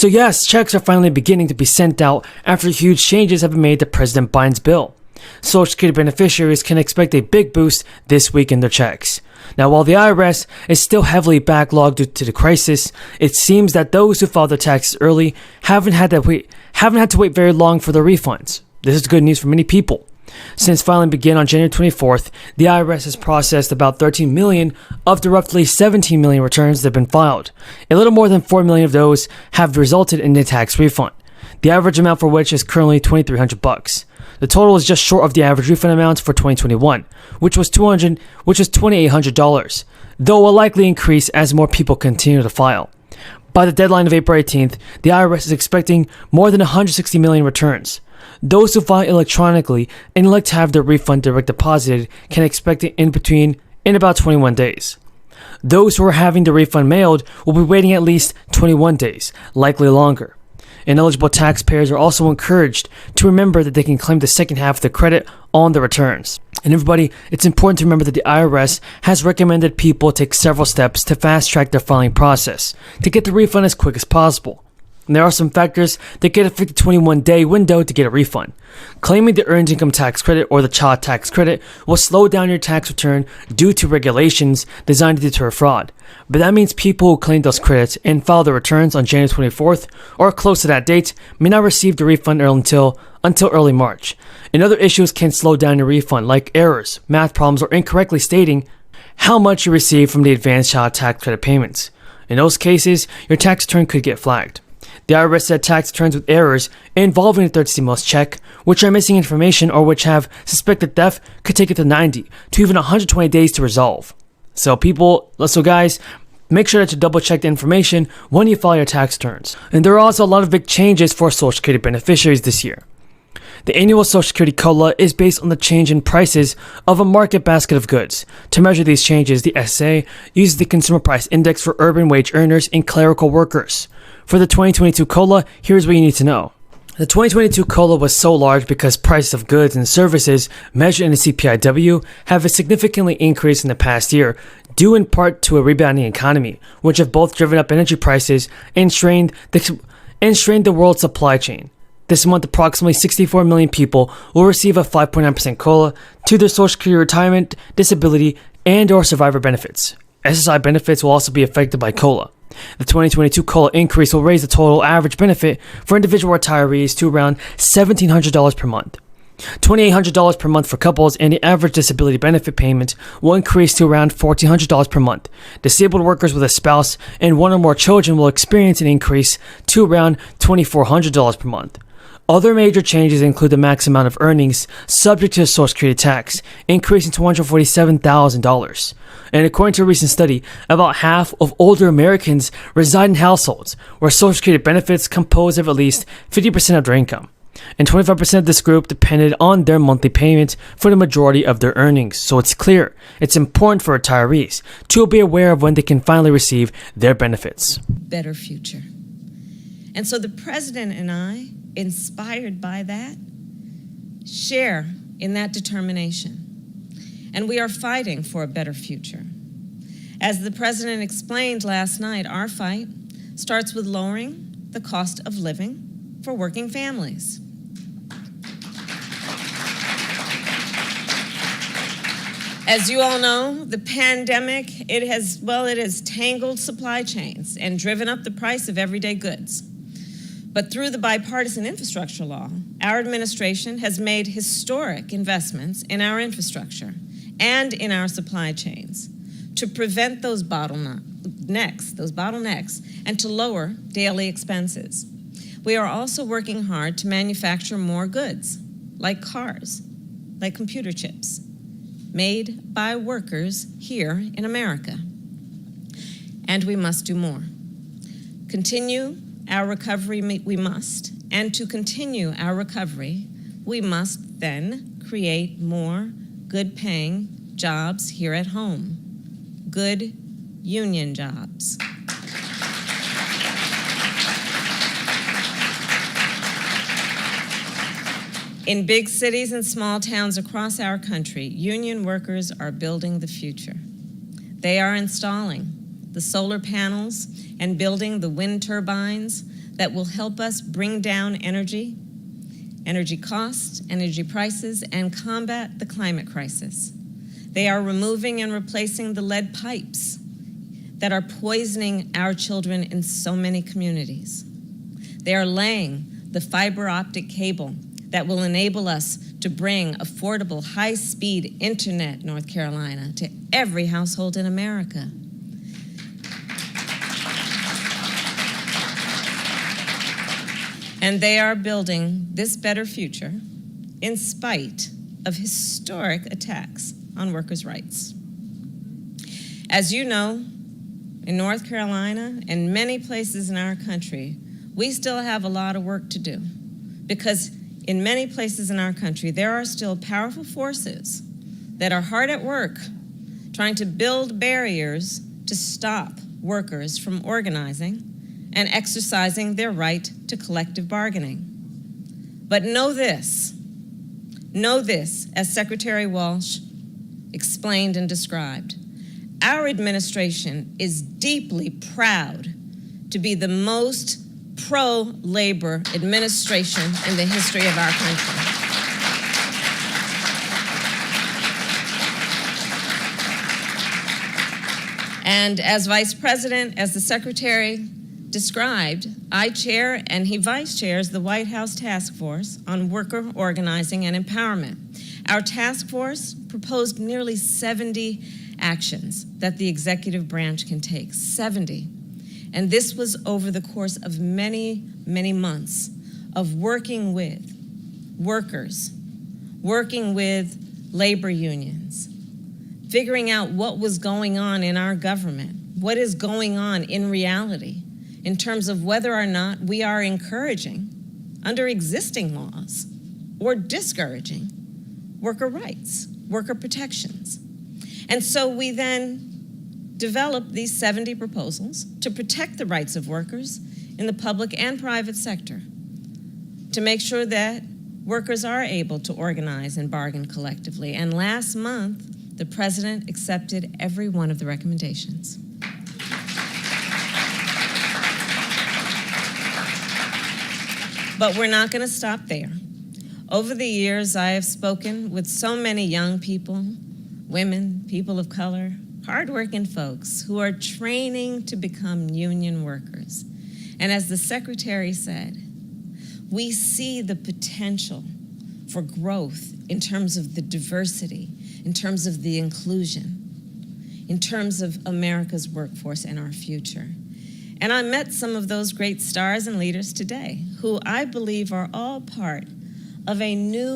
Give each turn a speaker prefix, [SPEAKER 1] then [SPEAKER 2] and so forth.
[SPEAKER 1] So yes, checks are finally beginning to be sent out after huge changes have been made to President Biden's bill. Social Security beneficiaries can expect a big boost this week in their checks. Now, while the IRS is still heavily backlogged due to the crisis, it seems that those who filed their taxes early haven't had to wait very long for their refunds. This is good news for many people. Since filing began on January 24th, the IRS has processed about 13 million of the roughly 17 million returns that have been filed. A little more than 4 million of those have resulted in a tax refund, the average amount for which is currently $2,300. The total is just short of the average refund amount for 2021, which was $2,800, though will likely increase as more people continue to file. By the deadline of April 18th, the IRS is expecting more than 160 million returns. Those who file electronically and elect to have their refund direct deposited can expect it in about 21 days. Those who are having the refund mailed will be waiting at least 21 days, likely longer. Ineligible taxpayers are also encouraged to remember that they can claim the second half of the credit on the returns. And everybody, it's important to remember that the IRS has recommended people take several steps to fast-track their filing process to get the refund as quick as possible. And there are some factors that get a 21-day window to get a refund. Claiming the Earned Income Tax Credit or the Child Tax Credit will slow down your tax return due to regulations designed to deter fraud. But that means people who claim those credits and file their returns on January 24th or close to that date may not receive the refund until early March. And other issues can slow down your refund, like errors, math problems, or incorrectly stating how much you receive from the advanced child tax credit payments. In those cases, your tax return could get flagged. The IRS said tax returns with errors involving a third stimulus check, which are missing information or which have suspected theft, could take it to 90 to even 120 days to resolve. So guys, make sure that you double check the information when you file your tax returns. And there are also a lot of big changes for Social Security beneficiaries this year. The annual Social Security COLA is based on the change in prices of a market basket of goods. To measure these changes, the SSA uses the Consumer Price Index for urban wage earners and clerical workers. For the 2022 COLA, here's what you need to know. The 2022 COLA was so large because prices of goods and services measured in the CPIW have significantly increased in the past year, due in part to a rebounding economy, which have both driven up energy prices and strained the world's supply chain. This month, approximately 64 million people will receive a 5.9% COLA to their Social Security retirement, disability, and/or survivor benefits. SSI benefits will also be affected by COLA. The 2022 COLA increase will raise the total average benefit for individual retirees to around $1,700 per month, $2,800 per month for couples, and the average disability benefit payment will increase to around $1,400 per month. Disabled workers with a spouse and one or more children will experience an increase to around $2,400 per month. Other major changes include the max amount of earnings subject to Social Security tax, increasing to $147,000. And according to a recent study, about half of older Americans reside in households where Social Security benefits compose of at least 50% of their income. And 25% of this group depended on their monthly payment for the majority of their earnings. So it's clear, it's important for retirees to be aware of when they can finally receive their benefits.
[SPEAKER 2] Better future. And so the president and I, inspired by that, share in that determination. And we are fighting for a better future. As the president explained last night, our fight starts with lowering the cost of living for working families. As you all know, the pandemic, it has tangled supply chains and driven up the price of everyday goods. But through the bipartisan infrastructure law, our administration has made historic investments in our infrastructure and in our supply chains to prevent those bottlenecks, and to lower daily expenses. We are also working hard to manufacture more goods, like cars, like computer chips, made by workers here in America. And we must do more. Continue our recovery we must, and to continue our recovery, we must then create more good-paying jobs here at home, good union jobs. In big cities and small towns across our country, union workers are building the future. They are installing the solar panels and building the wind turbines that will help us bring down energy costs, energy prices, and combat the climate crisis. They are removing and replacing the lead pipes that are poisoning our children in so many communities. They are laying the fiber optic cable that will enable us to bring affordable, high-speed internet, North Carolina, to every household in America. And they are building this better future in spite of historic attacks on workers' rights. As you know, in North Carolina and many places in our country, we still have a lot of work to do, because in many places in our country, there are still powerful forces that are hard at work trying to build barriers to stop workers from organizing and exercising their right to collective bargaining. But know this, as Secretary Walsh explained and described, our administration is deeply proud to be the most pro-labor administration in the history of our country. And as Vice President, as the Secretary described, I chair and he vice chairs the White House Task Force on Worker Organizing and Empowerment. Our task force proposed nearly 70 actions that the executive branch can take, 70. And this was over the course of many, many months of working with workers, working with labor unions, figuring out what was going on in our government, what is going on in reality, in terms of whether or not we are encouraging, under existing laws, or discouraging worker rights, worker protections. And so we then developed these 70 proposals to protect the rights of workers in the public and private sector, to make sure that workers are able to organize and bargain collectively. And last month, the President accepted every one of the recommendations. But we're not going to stop there. Over the years, I have spoken with so many young people, women, people of color, hardworking folks who are training to become union workers. And as the Secretary said, we see the potential for growth in terms of the diversity, in terms of the inclusion, in terms of America's workforce and our future. And I met some of those great stars and leaders today who I believe are all part of a new